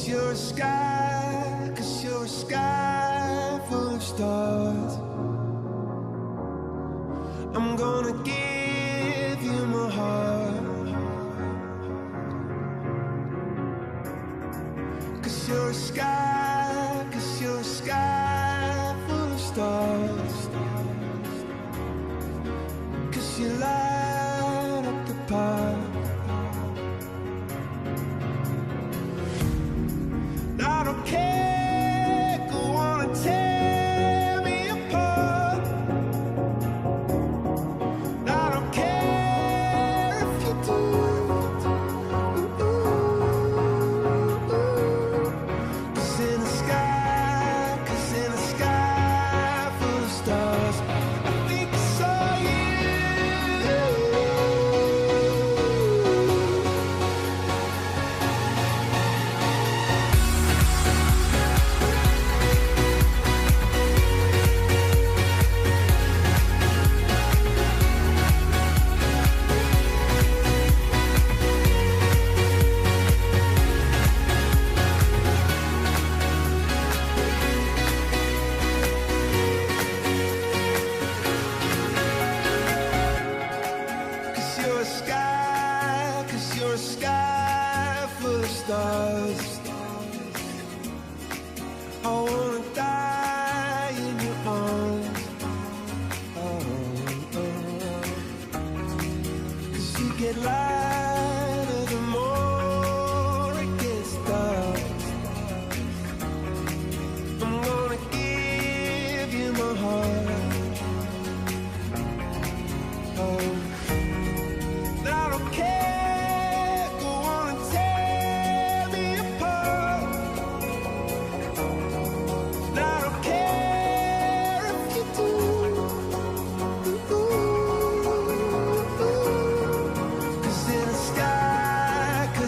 you're a sky, 'cause you're a sky full of stars. I'm gonna give you my heart, 'cause you're a sky, 'cause you're a sky full of stars. 'Cause you light up the park. I don't care, go on and tear me apart. I don't care if you do. Cause in the sky, 'cause in the sky full of stars, I think I saw you. You're a sky full of stars. I wanna die in your arms. Oh, oh. 'Cause you get lighter the more it gets dark. I'm gonna give you my heart. Oh, I don't care.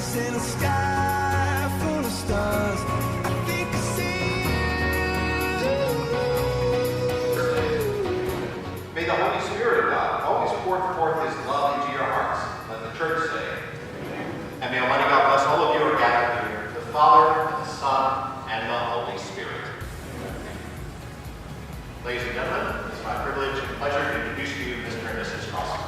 In a sky full of stars, I think I see you. May the Holy Spirit of God always pour forth His love into your hearts. Let the church say. And may Almighty God bless all of you who are gathered here, the Father, the Son, and the Holy Spirit. Ladies and gentlemen, it's my privilege and pleasure to introduce to you Mr. and Mrs. Crossman.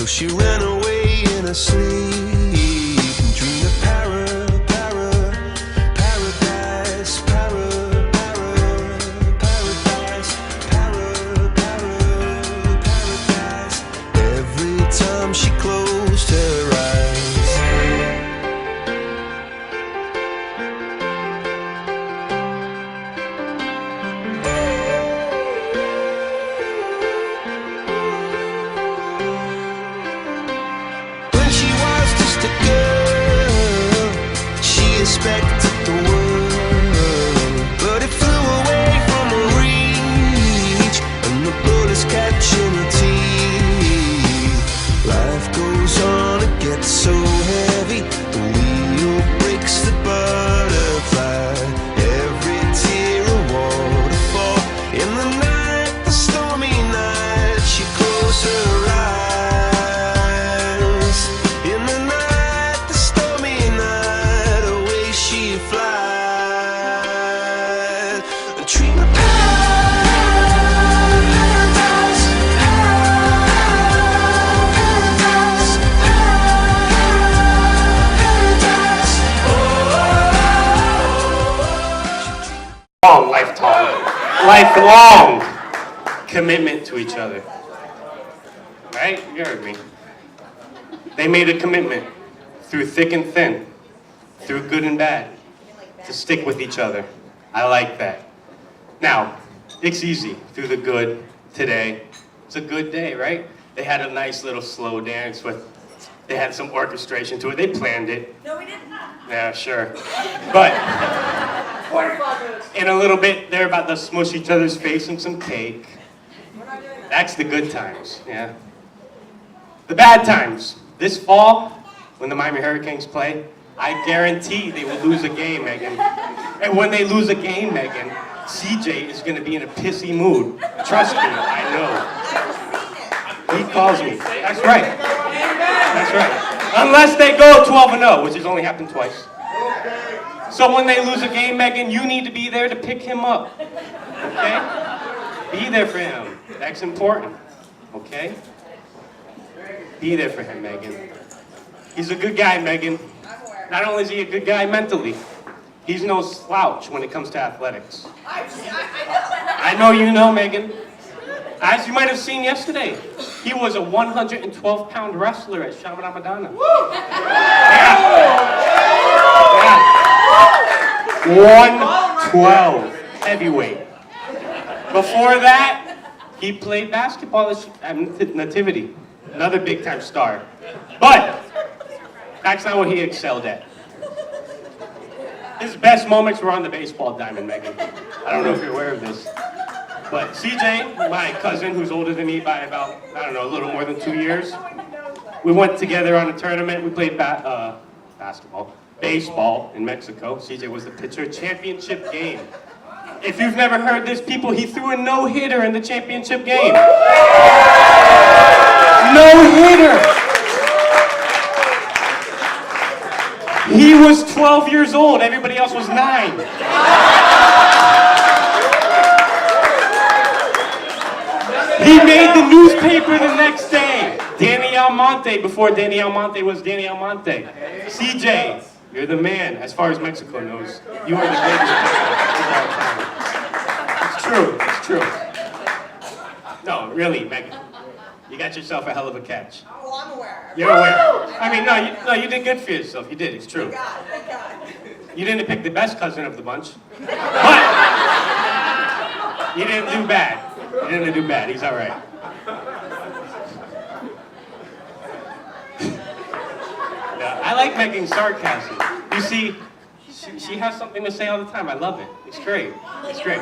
She ran away in her sleep and dreamed of paradise, paradise. dream of paradise, Long, lifelong commitment to each other. Right? You heard me. They made a commitment through thick and thin, through good and bad, to stick with each other. I like that. Now, it's easy through the good today. It's a good day, right? They had a nice little slow dance they had some orchestration to it. They planned it. No, we didn't. Yeah, sure. But in a little bit, they're about to smush each other's face in some cake. We're not doing that. That's the good times, yeah. The bad times. This fall, when the Miami Hurricanes play, I guarantee they will lose a game, Megan. And when they lose a game, Megan, CJ is going to be in a pissy mood. Trust me, I know. He calls me. That's right. That's right. Unless they go 12-0, which has only happened twice. So when they lose a game, Megan, you need to be there to pick him up. Okay? Be there for him. That's important. Okay? Be there for him, Megan. He's a good guy, Megan. Not only is he a good guy mentally, he's no slouch when it comes to athletics. I know you know, Megan. As you might have seen yesterday, he was a 112-pound wrestler at Shama-Ramadana. Yeah. 112 heavyweight. Before that, he played basketball at Nativity, another big-time star. But that's not what he excelled at. His best moments were on the baseball diamond, Megan. I don't know if you're aware of this. But CJ, my cousin, who's older than me by about, a little more than 2 years, we went together on a tournament. We played baseball in Mexico. CJ was the pitcher, championship game. If you've never heard this, people, he threw a no-hitter in the championship game. No-hitter! He was 12 years old. Everybody else was 9. He made the newspaper the next day. Danny Almonte, before Danny Almonte was Danny Almonte. CJ, you're the man, as far as Mexico knows. You are the greatest of all time. It's true, it's true. No, really, Megan. You got yourself a hell of a catch. Oh, I'm aware. You're aware. I mean, you did good for yourself. You did, it's true. Thank God. You didn't pick the best cousin of the bunch. But you didn't do bad. You didn't do bad. He's all right. Yeah, I like Megan's sarcasm. You see, she has something to say all the time. I love it. It's great. It's great.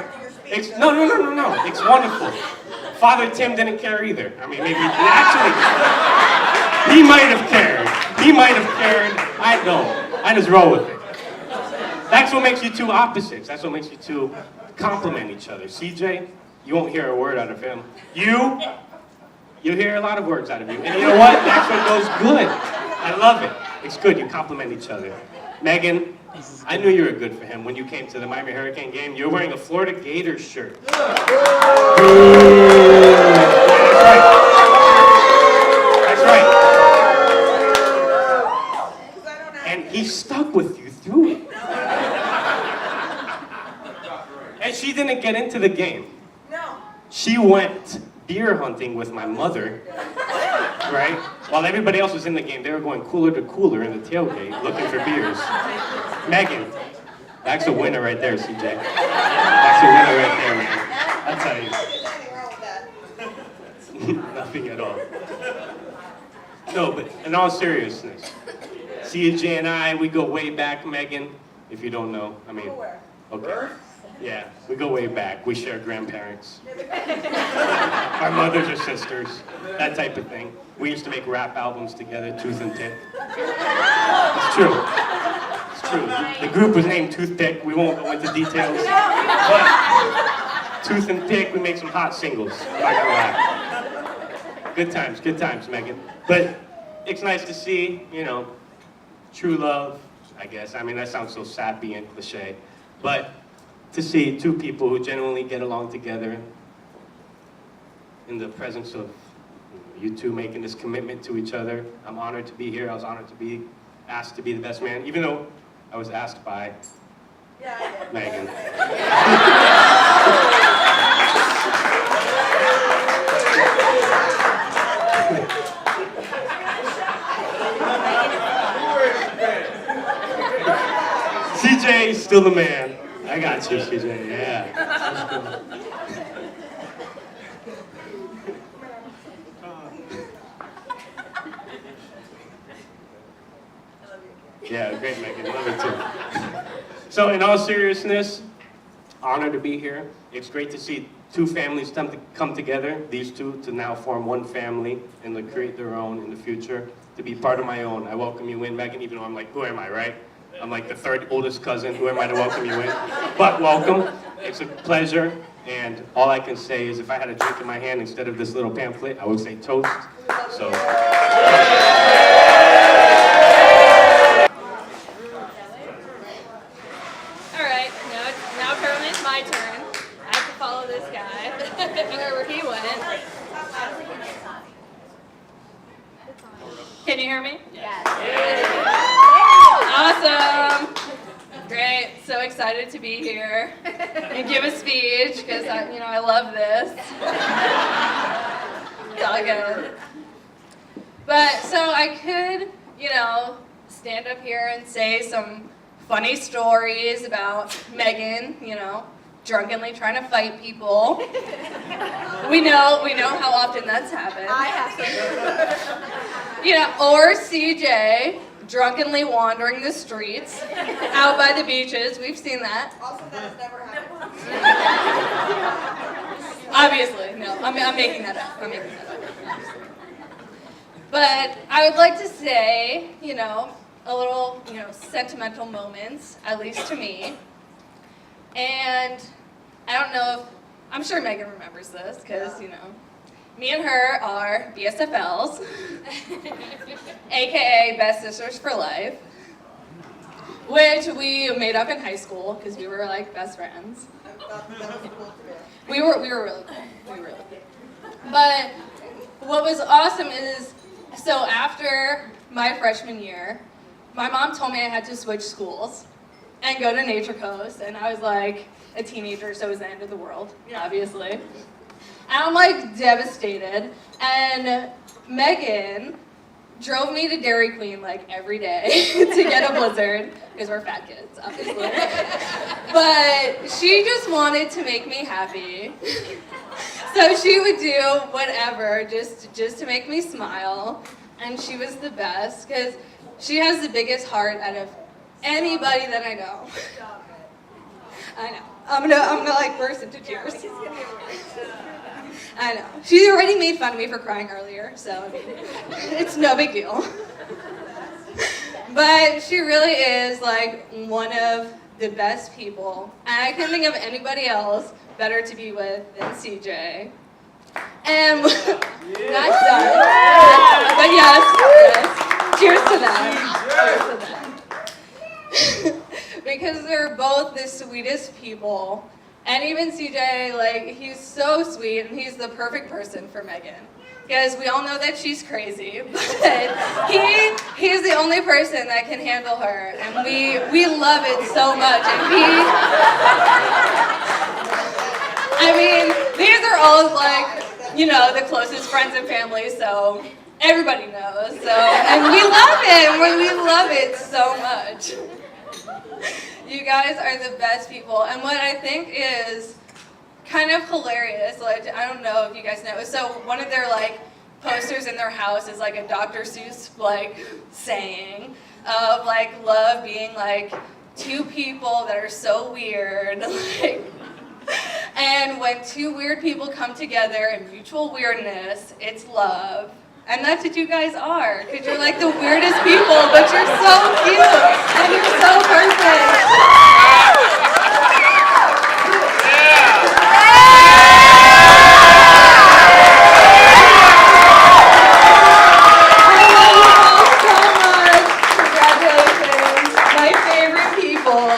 No. It's wonderful. Father Tim didn't care either. I mean, maybe actually, he might have cared. I don't. I just roll with it. That's what makes you two opposites. That's what makes you two complement each other. CJ, you won't hear a word out of him. You hear a lot of words out of you. And you know what? That's what goes good. I love it. It's good. You complement each other. Megan, I knew you were good for him when you came to the Miami Hurricane game. You were wearing a Florida Gators shirt. That's right. And he stuck with you through it. And she didn't get into the game. No. She went deer hunting with my mother, right? While everybody else was in the game, they were going cooler to cooler in the tailgate looking for beers. Megan, that's a winner right there, CJ. That's a winner right there, man. I'll tell you. There's nothing wrong with that. Nothing at all. No, but in all seriousness, CJ and I, we go way back, Megan, if you don't know. I mean, okay. Yeah, we go way back. We share grandparents. Our mothers are sisters, that type of thing. We used to make rap albums together, Tooth and Tick. It's true. It's true. The group was named Toothpick. We won't go into details. But Tooth and Tick, we make some hot singles. I'm not gonna lie. Good times, Megan. But it's nice to see, true love, I guess. I mean, that sounds so sappy and cliche. But to see two people who genuinely get along together in the presence of you two making this commitment to each other. I'm honored to be here. I was honored to be asked to be the best man, even though I was asked by Yeah, I did. Megan. CJ is still the man. I got you, CJ. Yeah. Yeah, great, Megan. Love it too. So, in all seriousness, honored to be here. It's great to see two families come together, these two, to now form one family and to create their own in the future, to be part of my own. I welcome you in, Megan, even though I'm like, who am I, right? I'm like the third oldest cousin. Who am I to welcome you in? But welcome. It's a pleasure. And all I can say is if I had a drink in my hand instead of this little pamphlet, I would say toast. So. All right, now apparently it's my turn. I have to follow this guy wherever he went. Can you hear me? Yes. Awesome. Great. So excited to be here and give a speech because I love this. It's all good. But so I could, stand up here and say some funny stories about Megan, drunkenly trying to fight people. We know how often that's happened. I have some. Or CJ drunkenly wandering the streets out by the beaches. We've seen that. Also, that has never happened. Obviously, no. I'm making that up. But I would like to say, a little, sentimental moments, at least to me. And I don't know if, I'm sure Megan remembers this, because, me and her are BSFLs, aka Best Sisters for Life, which we made up in high school, because we were, best friends. I thought that was cool to do. We were really cool. But what was awesome is, so after my freshman year, my mom told me I had to switch schools and go to Nature Coast, and I was like a teenager, so it was the end of the world, obviously. And I'm devastated, and Megan drove me to Dairy Queen every day to get a Blizzard, because we're fat kids, obviously. But she just wanted to make me happy. So she would do whatever just to make me smile, and she was the best, because she has the biggest heart out of anybody that I know. I know. I'm gonna burst into tears. I know. She already made fun of me for crying earlier, so it's no big deal. But she really is one of the best people, and I couldn't think of anybody else better to be with than CJ. And not done. But yes. Cheers to that. Because they're both the sweetest people. And even CJ, he's so sweet, and he's the perfect person for Megan. Because we all know that she's crazy, but he's the only person that can handle her, and we love it so much. And these are all the closest friends and family, so everybody knows. So, and we love it. We love it so much. You guys are the best people. And what I think is kind of hilarious, I don't know if you guys know, so one of their posters in their house is a Dr. Seuss saying of love being two people that are so weird. And when two weird people come together in mutual weirdness, it's love. And that's what you guys are, because you're the weirdest people, but you're so cute, and you're so perfect. I love you all so much. Congratulations. My favorite people.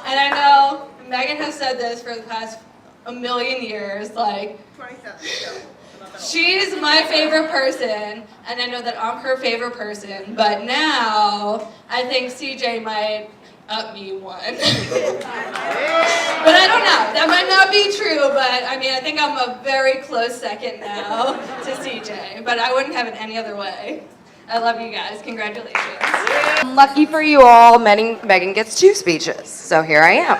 And I know Megan has said this for the past a million years, like, 27. she's my favorite person, and I know that I'm her favorite person, but now I think CJ might up me one. But I don't know, that might not be true, but I mean, I think I'm a very close second now to CJ, but I wouldn't have it any other way. I love you guys, congratulations. Lucky for you all, Megan gets 2 speeches, so here I am.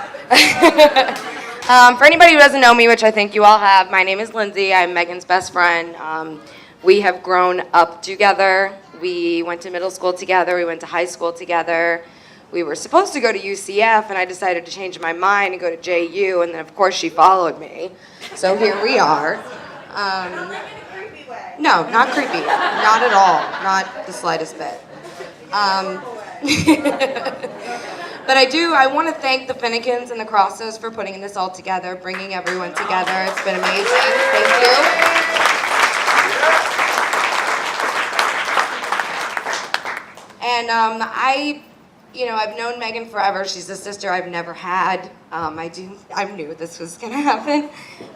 For anybody who doesn't know me, which I think you all have, my name is Lindsay. I'm Megan's best friend. We have grown up together. We went to middle school together. We went to high school together. We were supposed to go to UCF, and I decided to change my mind and go to JU, and then, of course, she followed me. So here we are. No, not creepy. Not at all. Not the slightest bit. But I want to thank the Finnegans and the Crosses for putting this all together, bringing everyone together. It's been amazing. Thank you. And I've known Megan forever. She's a sister I've never had. I knew this was going to happen.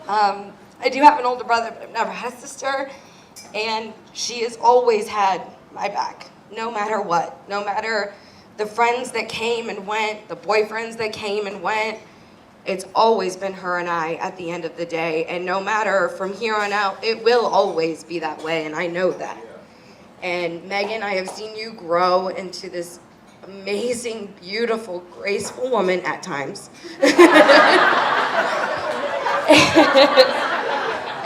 I do have an older brother, but I've never had a sister. And she has always had my back, no matter what. No matter the friends that came and went, the boyfriends that came and went. It's always been her and I at the end of the day. And no matter from here on out, it will always be that way, and I know that. And Megan, I have seen you grow into this amazing, beautiful, graceful woman at times.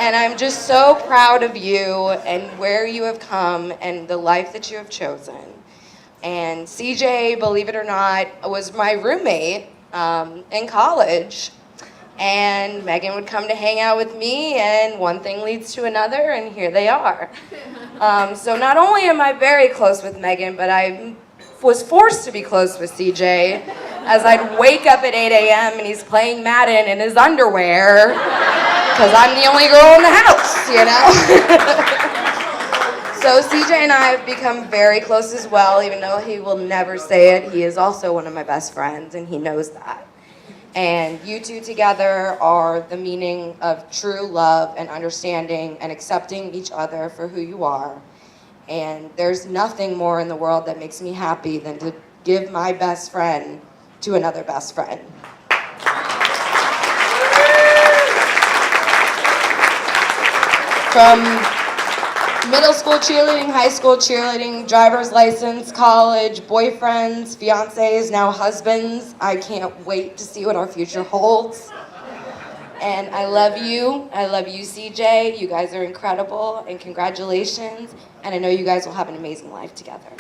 And I'm just so proud of you and where you have come and the life that you have chosen. And CJ, believe it or not, was my roommate in college. And Megan would come to hang out with me, and one thing leads to another, and here they are. So not only am I very close with Megan, but I was forced to be close with CJ, as I'd wake up at 8 a.m. and he's playing Madden in his underwear, because I'm the only girl in the house, you know? So CJ and I have become very close as well, even though he will never say it. He is also one of my best friends, and he knows that. And you two together are the meaning of true love and understanding and accepting each other for who you are. And there's nothing more in the world that makes me happy than to give my best friend to another best friend. From middle school cheerleading, high school cheerleading, driver's license, college, boyfriends, fiancés, now husbands, I can't wait to see what our future holds. And I love you. I love you, CJ. You guys are incredible, and congratulations. And I know you guys will have an amazing life together.